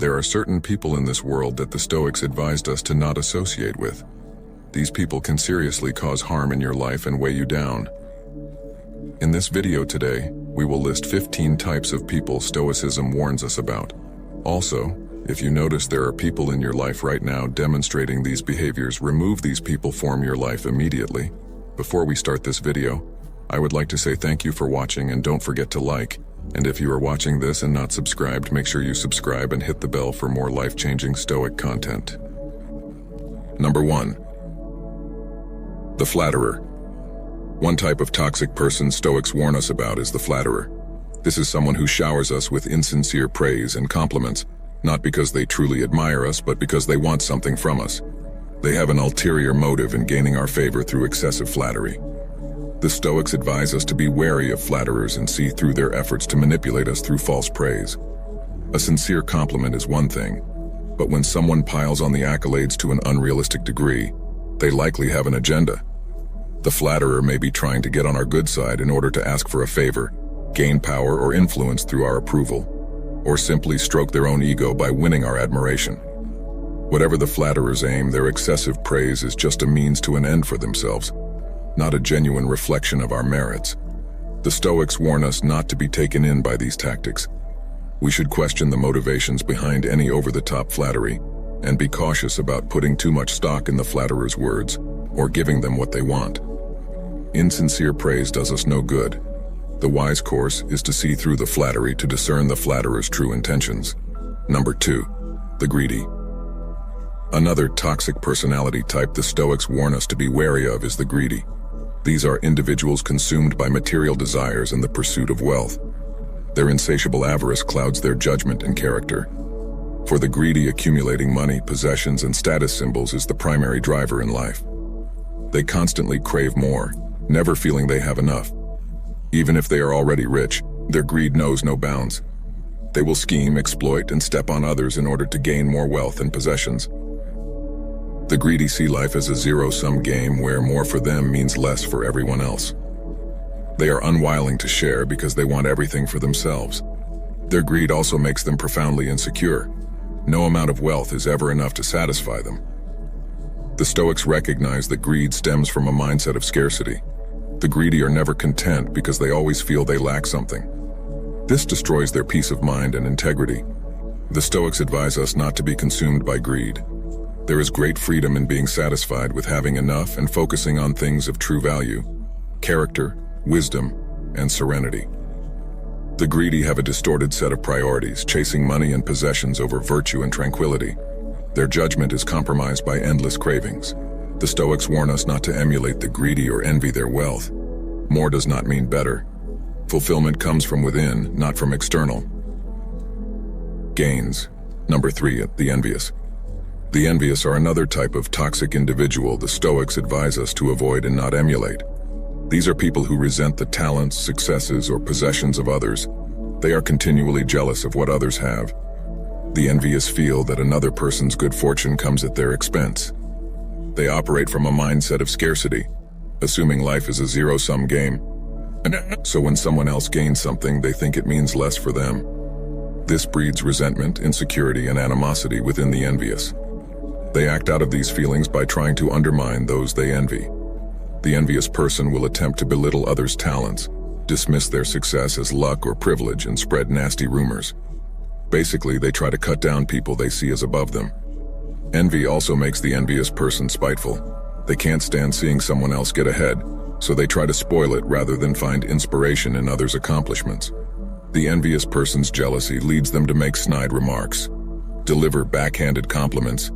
There are certain people in this world that the Stoics advised us to not associate with. These people can seriously cause harm in your life and weigh you down. In this video today, we will list 15 types of people Stoicism warns us about. Also, if you notice there are people in your life right now demonstrating these behaviors, remove these people from your life immediately. Before we start this video, I would like to say thank you for watching and don't forget to like. And if you are watching this and not subscribed, make sure you subscribe and hit the bell for more life-changing Stoic content. Number 1. The flatterer. One type of toxic person Stoics warn us about is the flatterer. This is someone who showers us with insincere praise and compliments, not because they truly admire us, but because they want something from us. They have an ulterior motive in gaining our favor through excessive flattery. The Stoics advise us to be wary of flatterers and see through their efforts to manipulate us through false praise. A sincere compliment is one thing, but when someone piles on the accolades to an unrealistic degree, they likely have an agenda. The flatterer may be trying to get on our good side in order to ask for a favor, gain power or influence through our approval, or simply stroke their own ego by winning our admiration. Whatever the flatterer's aim, their excessive praise is just a means to an end for themselves, not a genuine reflection of our merits. The Stoics warn us not to be taken in by these tactics. We should question the motivations behind any over-the-top flattery and be cautious about putting too much stock in the flatterer's words or giving them what they want. Insincere praise does us no good. The wise course is to see through the flattery to discern the flatterer's true intentions. Number 2. The greedy. Another toxic personality type the Stoics warn us to be wary of is the greedy. These are individuals consumed by material desires and the pursuit of wealth. Their insatiable avarice clouds their judgment and character. For the greedy, accumulating money, possessions, and status symbols is the primary driver in life. They constantly crave more, never feeling they have enough. Even if they are already rich, their greed knows no bounds. They will scheme, exploit, and step on others in order to gain more wealth and possessions. The greedy see life as a zero-sum game where more for them means less for everyone else. They are unwilling to share because they want everything for themselves. Their greed also makes them profoundly insecure. No amount of wealth is ever enough to satisfy them. The Stoics recognize that greed stems from a mindset of scarcity. The greedy are never content because they always feel they lack something. This destroys their peace of mind and integrity. The Stoics advise us not to be consumed by greed. There is great freedom in being satisfied with having enough and focusing on things of true value, character, wisdom, and serenity. The greedy have a distorted set of priorities, chasing money and possessions over virtue and tranquility. Their judgment is compromised by endless cravings. The Stoics warn us not to emulate the greedy or envy their wealth. More does not mean better. Fulfillment comes from within, not from external gains. Number 3. The envious. The envious are another type of toxic individual the Stoics advise us to avoid and not emulate. These are people who resent the talents, successes, or possessions of others. They are continually jealous of what others have. The envious feel that another person's good fortune comes at their expense. They operate from a mindset of scarcity, assuming life is a zero-sum game. So when someone else gains something, they think it means less for them. This breeds resentment, insecurity, and animosity within the envious. They act out of these feelings by trying to undermine those they envy. The envious person will attempt to belittle others' talents, dismiss their success as luck or privilege, and spread nasty rumors. Basically, they try to cut down people they see as above them. Envy also makes the envious person spiteful. They can't stand seeing someone else get ahead, so they try to spoil it rather than find inspiration in others' accomplishments. The envious person's jealousy leads them to make snide remarks, deliver backhanded compliments,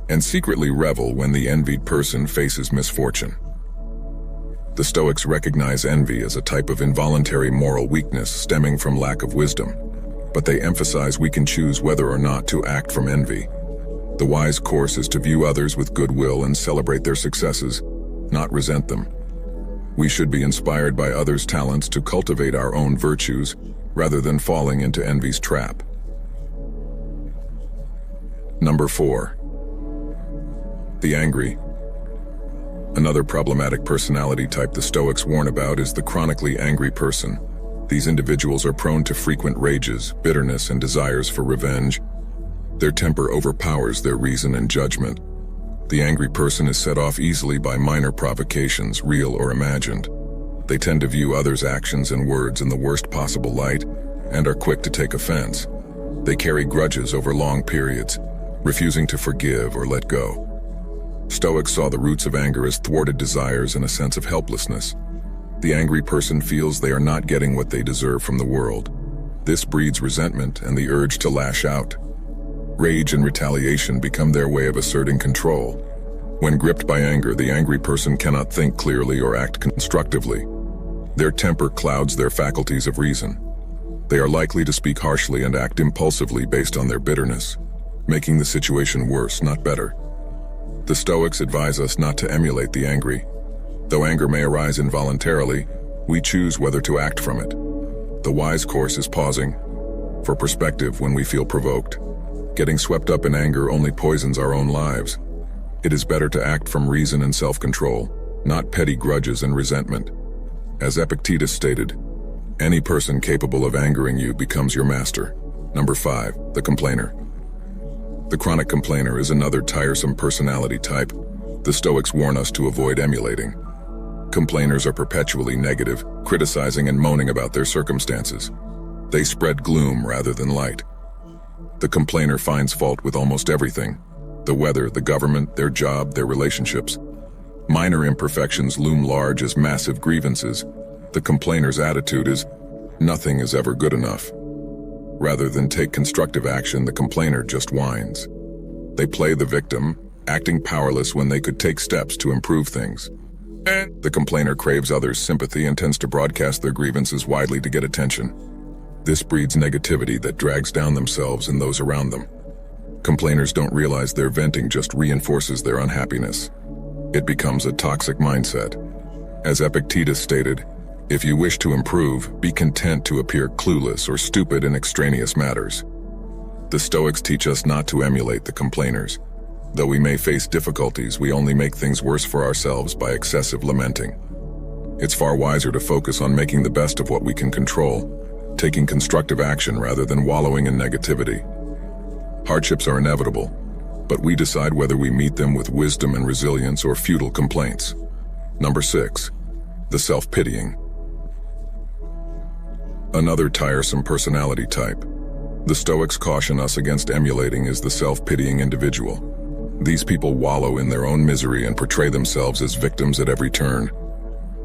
and secretly revel when the envied person faces misfortune. The Stoics recognize envy as a type of involuntary moral weakness stemming from lack of wisdom, but they emphasize we can choose whether or not to act from envy. The wise course is to view others with goodwill and celebrate their successes, not resent them. We should be inspired by others' talents to cultivate our own virtues rather than falling into envy's trap. Number 4. The angry. Another problematic personality type the Stoics warn about is the chronically angry person. These individuals are prone to frequent rages, bitterness, and desires for revenge. Their temper overpowers their reason and judgment. The angry person is set off easily by minor provocations, real or imagined. They tend to view others' actions and words in the worst possible light and are quick to take offense. They carry grudges over long periods, refusing to forgive or let go. Stoics saw the roots of anger as thwarted desires and a sense of helplessness. The angry person feels they are not getting what they deserve from the world. This breeds resentment and the urge to lash out. Rage and retaliation become their way of asserting control. When gripped by anger, the angry person cannot think clearly or act constructively. Their temper clouds their faculties of reason. They are likely to speak harshly and act impulsively based on their bitterness, making the situation worse, not better. The Stoics advise us not to emulate the angry. Though anger may arise involuntarily, we choose whether to act from it. The wise course is pausing for perspective when we feel provoked. Getting swept up in anger only poisons our own lives. It is better to act from reason and self-control, not petty grudges and resentment. As Epictetus stated, any person capable of angering you becomes your master. Number 5, the complainer. The chronic complainer is another tiresome personality type. The Stoics warn us to avoid emulating. Complainers are perpetually negative, criticizing and moaning about their circumstances. They spread gloom rather than light. The complainer finds fault with almost everything: the weather, the government, their job, their relationships. Minor imperfections loom large as massive grievances. The complainer's attitude is, nothing is ever good enough. Rather than take constructive action, the complainer just whines. They play the victim, acting powerless when they could take steps to improve things. And the complainer craves others' sympathy and tends to broadcast their grievances widely to get attention. This breeds negativity that drags down themselves and those around them. Complainers don't realize their venting just reinforces their unhappiness. It becomes a toxic mindset. As Epictetus stated, if you wish to improve, be content to appear clueless or stupid in extraneous matters. The Stoics teach us not to emulate the complainers. Though we may face difficulties, we only make things worse for ourselves by excessive lamenting. It's far wiser to focus on making the best of what we can control, taking constructive action rather than wallowing in negativity. Hardships are inevitable, but we decide whether we meet them with wisdom and resilience or futile complaints. Number 6, the self-pitying. Another tiresome personality type. The Stoics caution us against emulating is the self-pitying individual. These people wallow in their own misery and portray themselves as victims at every turn.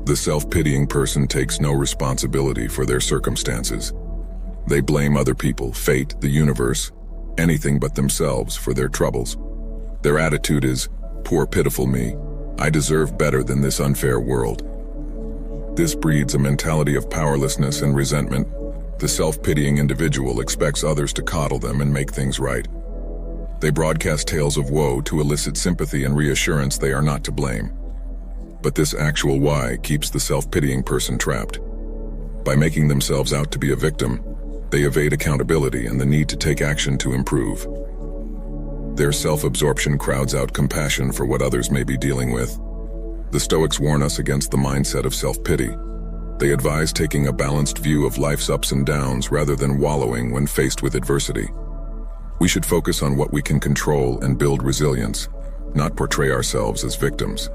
The self-pitying person takes no responsibility for their circumstances. They blame other people, fate, the universe, anything but themselves for their troubles. Their attitude is, poor pitiful me, I deserve better than this unfair world. This breeds a mentality of powerlessness and resentment. The self-pitying individual expects others to coddle them and make things right. They broadcast tales of woe to elicit sympathy and reassurance they are not to blame. But this actual why keeps the self-pitying person trapped. By making themselves out to be a victim, they evade accountability and the need to take action to improve. Their self-absorption crowds out compassion for what others may be dealing with. The Stoics warn us against the mindset of self-pity. They advise taking a balanced view of life's ups and downs rather than wallowing when faced with adversity. We should focus on what we can control and build resilience, not portray ourselves as victims.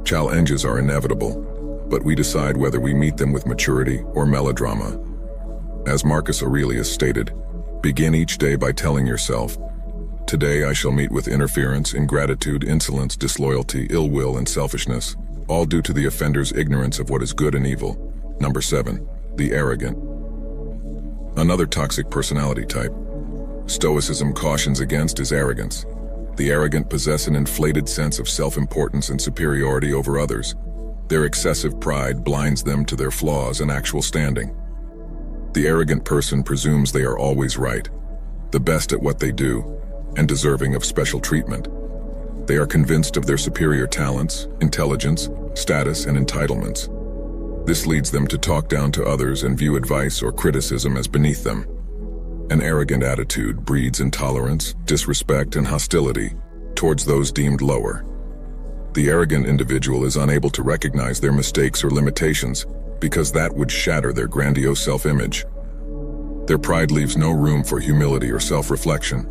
Challenges are inevitable, but we decide whether we meet them with maturity or melodrama. As Marcus Aurelius stated, begin each day by telling yourself, today I shall meet with interference, ingratitude, insolence, disloyalty, ill will, and selfishness, all due to the offender's ignorance of what is good and evil. Number 7, the arrogant. Another toxic personality type Stoicism cautions against is arrogance. The arrogant possess an inflated sense of self-importance and superiority over others. Their excessive pride blinds them to their flaws and actual standing. The arrogant person presumes they are always right, the best at what they do, and deserving of special treatment. They are convinced of their superior talents, intelligence, status, and entitlements. This leads them to talk down to others and view advice or criticism as beneath them. An arrogant attitude breeds intolerance, disrespect, and hostility towards those deemed lower. The arrogant individual is unable to recognize their mistakes or limitations because that would shatter their grandiose self-image. Their pride leaves no room for humility or self-reflection.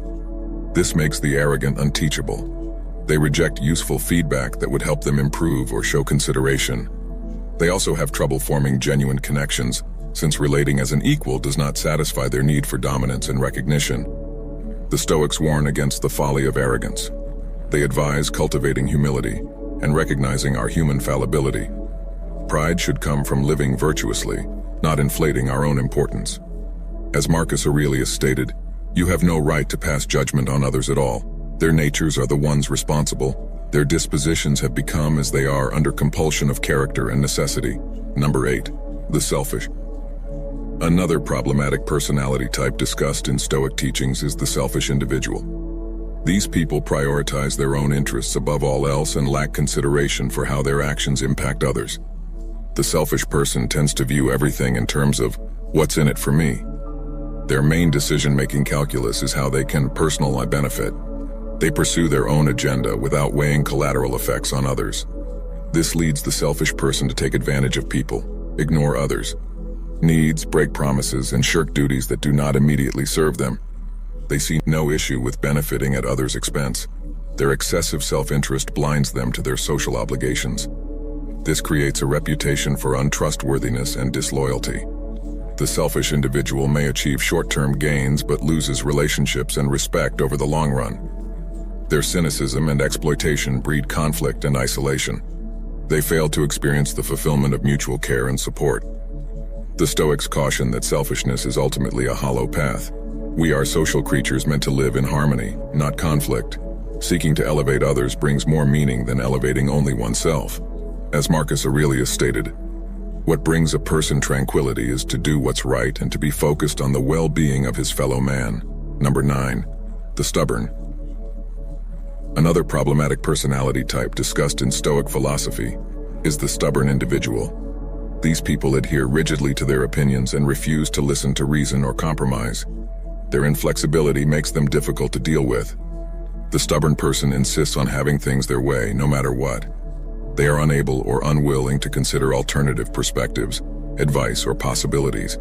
This makes the arrogant unteachable. They reject useful feedback that would help them improve or show consideration. They also have trouble forming genuine connections, since relating as an equal does not satisfy their need for dominance and recognition. The Stoics warn against the folly of arrogance. They advise cultivating humility and recognizing our human fallibility. Pride should come from living virtuously, not inflating our own importance. As Marcus Aurelius stated, "You have no right to pass judgment on others at all. Their natures are the ones responsible. Their dispositions have become as they are under compulsion of character and necessity." Number 8. The selfish. Another problematic personality type discussed in Stoic teachings is the selfish individual. These people prioritize their own interests above all else and lack consideration for how their actions impact others. The selfish person tends to view everything in terms of, "What's in it for me?" Their main decision-making calculus is how they can personally benefit. They pursue their own agenda without weighing collateral effects on others. This leads the selfish person to take advantage of people, ignore others' needs, break promises, and shirk duties that do not immediately serve them. They see no issue with benefiting at others' expense. Their excessive self-interest blinds them to their social obligations. This creates a reputation for untrustworthiness and disloyalty. The selfish individual may achieve short-term gains but loses relationships and respect over the long run. Their cynicism and exploitation breed conflict and isolation. They fail to experience the fulfillment of mutual care and support. The Stoics caution that selfishness is ultimately a hollow path. We are social creatures meant to live in harmony, not conflict. Seeking to elevate others brings more meaning than elevating only oneself. As Marcus Aurelius stated, "What brings a person tranquility is to do what's right and to be focused on the well-being of his fellow man." Number 9. The stubborn. Another problematic personality type discussed in Stoic philosophy is the stubborn individual. These people adhere rigidly to their opinions and refuse to listen to reason or compromise. Their inflexibility makes them difficult to deal with. The stubborn person insists on having things their way, no matter what. They are unable or unwilling to consider alternative perspectives, advice, or possibilities.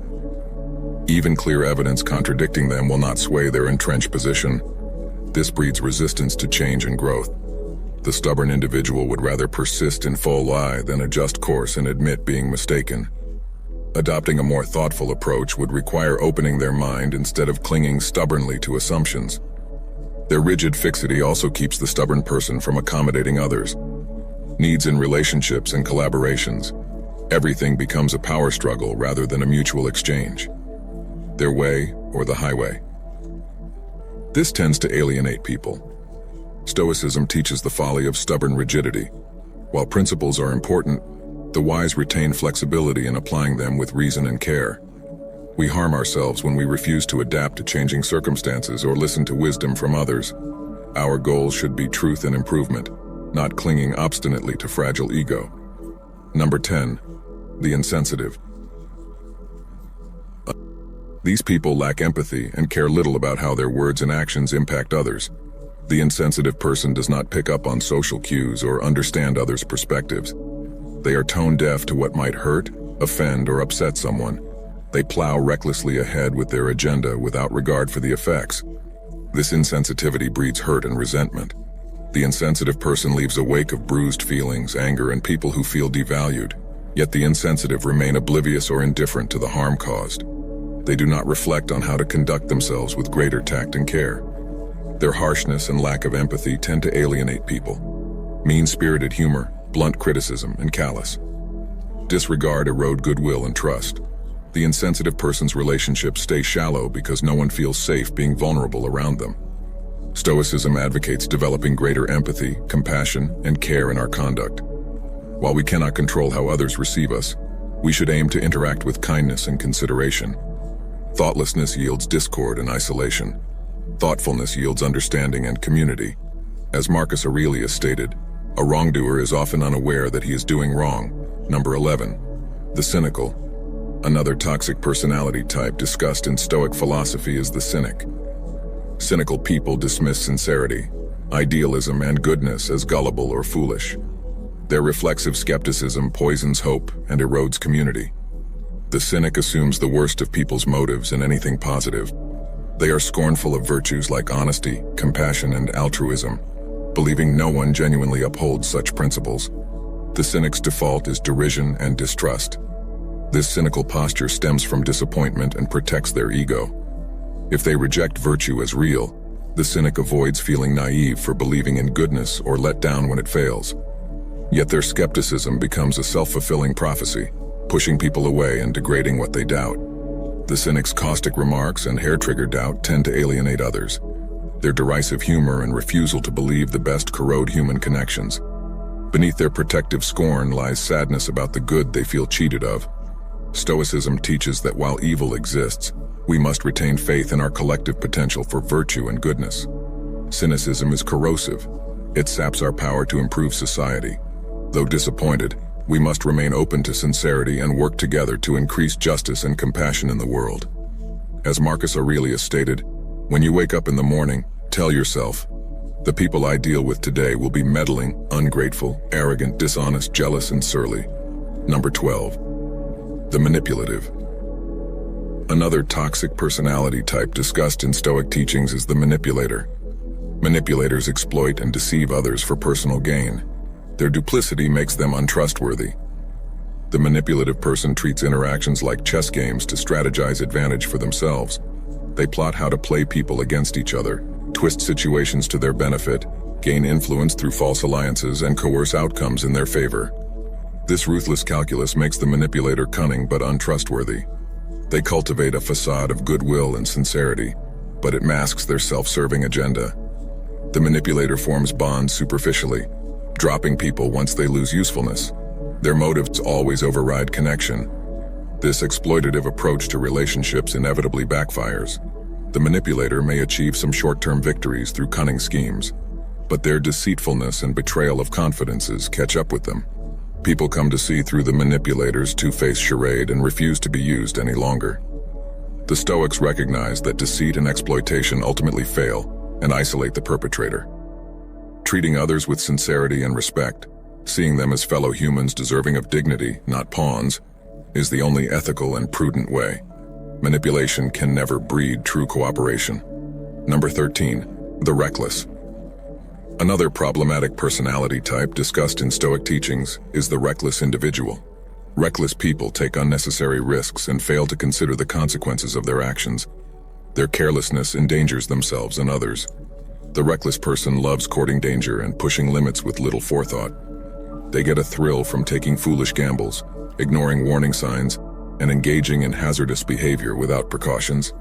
Even clear evidence contradicting them will not sway their entrenched position. This breeds resistance to change and growth. The stubborn individual would rather persist in full lie than adjust course and admit being mistaken. Adopting a more thoughtful approach would require opening their mind instead of clinging stubbornly to assumptions. Their rigid fixity also keeps the stubborn person from accommodating others' needs in relationships and collaborations. Everything becomes a power struggle rather than a mutual exchange. Their way or the highway. This tends to alienate people. Stoicism teaches the folly of stubborn rigidity. While principles are important, the wise retain flexibility in applying them with reason and care. We harm ourselves when we refuse to adapt to changing circumstances or listen to wisdom from others. Our goals should be truth and improvement, not clinging obstinately to fragile ego. Number 10. The insensitive. These people lack empathy and care little about how their words and actions impact others. The insensitive person does not pick up on social cues or understand others' perspectives. They are tone deaf to what might hurt, offend, or upset someone. They plow recklessly ahead with their agenda without regard for the effects. This insensitivity breeds hurt and resentment. The insensitive person leaves a wake of bruised feelings, anger, and people who feel devalued. Yet the insensitive remain oblivious or indifferent to the harm caused. They do not reflect on how to conduct themselves with greater tact and care. Their harshness and lack of empathy tend to alienate people. Mean-spirited humor, blunt criticism, and callous disregard erode goodwill and trust. The insensitive person's relationships stay shallow because no one feels safe being vulnerable around them. Stoicism advocates developing greater empathy, compassion, and care in our conduct. While we cannot control how others receive us, we should aim to interact with kindness and consideration. Thoughtlessness yields discord and isolation. Thoughtfulness yields understanding and community. As Marcus Aurelius stated, a wrongdoer is often unaware that he is doing wrong. Number 11. The cynical. Another toxic personality type discussed in Stoic philosophy is the cynic. Cynical people dismiss sincerity, idealism, and goodness as gullible or foolish. Their reflexive skepticism poisons hope and erodes community. The cynic assumes the worst of people's motives and anything positive. They are scornful of virtues like honesty, compassion, and altruism, believing no one genuinely upholds such principles. The cynic's default is derision and distrust. This cynical posture stems from disappointment and protects their ego. If they reject virtue as real, the cynic avoids feeling naive for believing in goodness or let down when it fails. Yet their skepticism becomes a self-fulfilling prophecy, pushing people away and degrading what they doubt. The cynic's caustic remarks and hair-triggered doubt tend to alienate others. Their derisive humor and refusal to believe the best corrode human connections. Beneath their protective scorn lies sadness about the good they feel cheated of. Stoicism teaches that while evil exists, we must retain faith in our collective potential for virtue and goodness. Cynicism is corrosive. It saps our power to improve society. Though disappointed, we must remain open to sincerity and work together to increase justice and compassion in the world. As Marcus Aurelius stated, when you wake up in the morning, tell yourself, the people I deal with today will be meddling, ungrateful, arrogant, dishonest, jealous, and surly. Number 12. The manipulative. Another toxic personality type discussed in Stoic teachings is the manipulator. Manipulators exploit and deceive others for personal gain. Their duplicity makes them untrustworthy. The manipulative person treats interactions like chess games to strategize advantage for themselves. They plot how to play people against each other, twist situations to their benefit, gain influence through false alliances, and coerce outcomes in their favor. This ruthless calculus makes the manipulator cunning but untrustworthy. They cultivate a facade of goodwill and sincerity, but it masks their self-serving agenda. The manipulator forms bonds superficially, dropping people once they lose usefulness. Their motives always override connection. This exploitative approach to relationships inevitably backfires. The manipulator may achieve some short-term victories through cunning schemes, but their deceitfulness and betrayal of confidences catch up with them. People come to see through the manipulator's two-faced charade and refuse to be used any longer. The Stoics recognize that deceit and exploitation ultimately fail and isolate the perpetrator. Treating others with sincerity and respect, seeing them as fellow humans deserving of dignity, not pawns, is the only ethical and prudent way. Manipulation can never breed true cooperation. Number 13. The reckless. Another problematic personality type discussed in Stoic teachings is the reckless individual. Reckless people take unnecessary risks and fail to consider the consequences of their actions. Their carelessness endangers themselves and others. The reckless person loves courting danger and pushing limits with little forethought. They get a thrill from taking foolish gambles, ignoring warning signs, and engaging in hazardous behavior without precautions.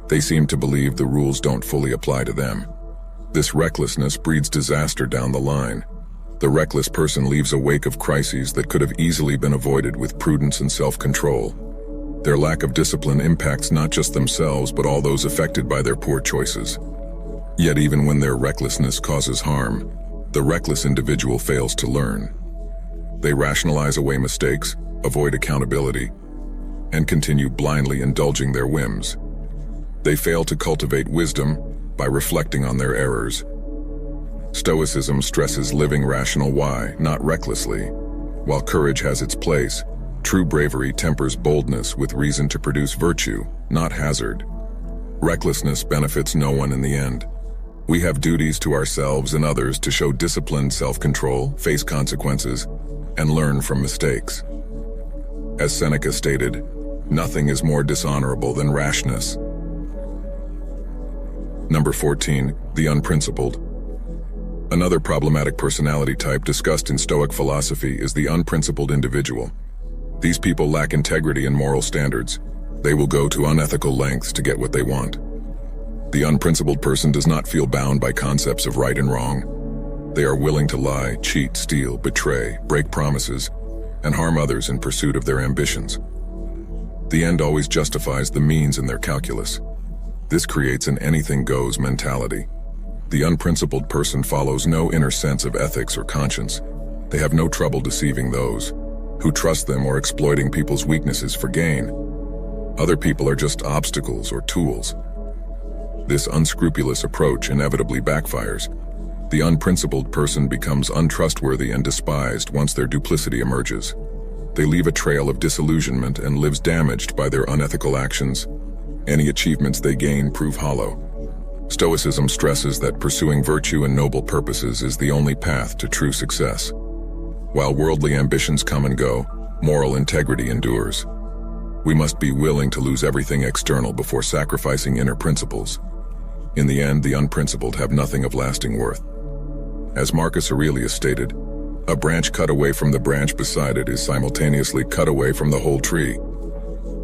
They seem to believe the rules don't fully apply to them. This recklessness breeds disaster down the line. The reckless person leaves a wake of crises that could have easily been avoided with prudence and self-control. Their lack of discipline impacts not just themselves but all those affected by their poor choices. Yet even when their recklessness causes harm, the reckless individual fails to learn. They rationalize away mistakes, avoid accountability, and continue blindly indulging their whims. They fail to cultivate wisdom by reflecting on their errors. Stoicism stresses living rational why, not recklessly. While courage has its place, true bravery tempers boldness with reason to produce virtue, not hazard. Recklessness benefits no one in the end. We have duties to ourselves and others to show disciplined self-control, face consequences, and learn from mistakes. As Seneca stated, nothing is more dishonorable than rashness. Number 14. The unprincipled. Another problematic personality type discussed in Stoic philosophy is the unprincipled individual. These people lack integrity and moral standards. They will go to unethical lengths to get what they want. The unprincipled person does not feel bound by concepts of right and wrong. They are willing to lie, cheat, steal, betray, break promises, and harm others in pursuit of their ambitions. The end always justifies the means in their calculus. This creates an anything-goes mentality. The unprincipled person follows no inner sense of ethics or conscience. They have no trouble deceiving those who trust them or exploiting people's weaknesses for gain. Other people are just obstacles or tools. This unscrupulous approach inevitably backfires. The unprincipled person becomes untrustworthy and despised once their duplicity emerges. They leave a trail of disillusionment and lives damaged by their unethical actions. Any achievements they gain prove hollow. Stoicism stresses that pursuing virtue and noble purposes is the only path to true success. While worldly ambitions come and go, moral integrity endures. We must be willing to lose everything external before sacrificing inner principles. In the end, the unprincipled have nothing of lasting worth. As Marcus Aurelius stated, a branch cut away from the branch beside it is simultaneously cut away from the whole tree.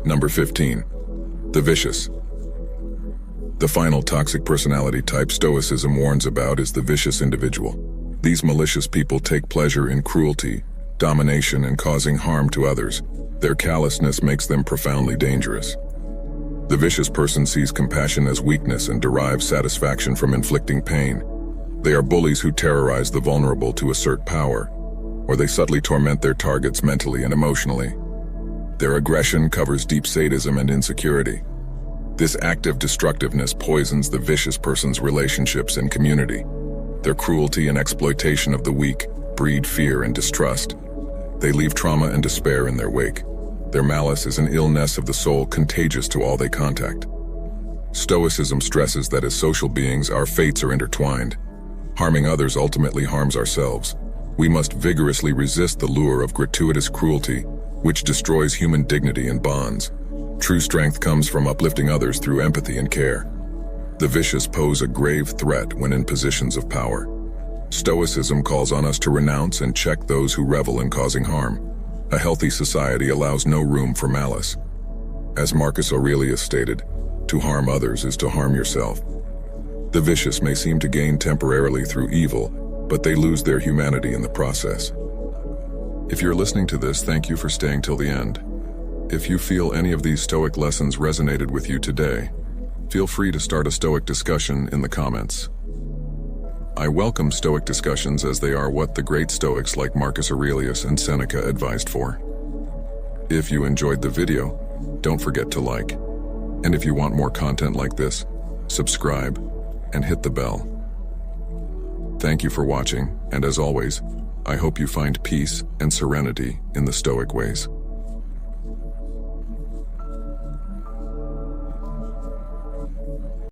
Number 15. The vicious. The final toxic personality type Stoicism warns about is the vicious individual. These malicious people take pleasure in cruelty, domination, and causing harm to others. Their callousness makes them profoundly dangerous. The vicious person sees compassion as weakness and derives satisfaction from inflicting pain. They are bullies who terrorize the vulnerable to assert power, or they subtly torment their targets mentally and emotionally. Their aggression covers deep sadism and insecurity. This active destructiveness poisons the vicious person's relationships and community. Their cruelty and exploitation of the weak breed fear and distrust. They leave trauma and despair in their wake. Their malice is an illness of the soul contagious to all they contact. Stoicism stresses that as social beings, our fates are intertwined. Harming others ultimately harms ourselves. We must vigorously resist the lure of gratuitous cruelty, which destroys human dignity and bonds. True strength comes from uplifting others through empathy and care. The vicious pose a grave threat when in positions of power. Stoicism calls on us to renounce and check those who revel in causing harm. A healthy society allows no room for malice. As Marcus Aurelius stated, to harm others is to harm yourself. The vicious may seem to gain temporarily through evil, but they lose their humanity in the process. If you're listening to this, thank you for staying till the end. If you feel any of these Stoic lessons resonated with you today, feel free to start a Stoic discussion in the comments. I welcome Stoic discussions as they are what the great Stoics like Marcus Aurelius and Seneca advised for. If you enjoyed the video, don't forget to like. And if you want more content like this, subscribe and hit the bell. Thank you for watching, and as always, I hope you find peace and serenity in the Stoic ways.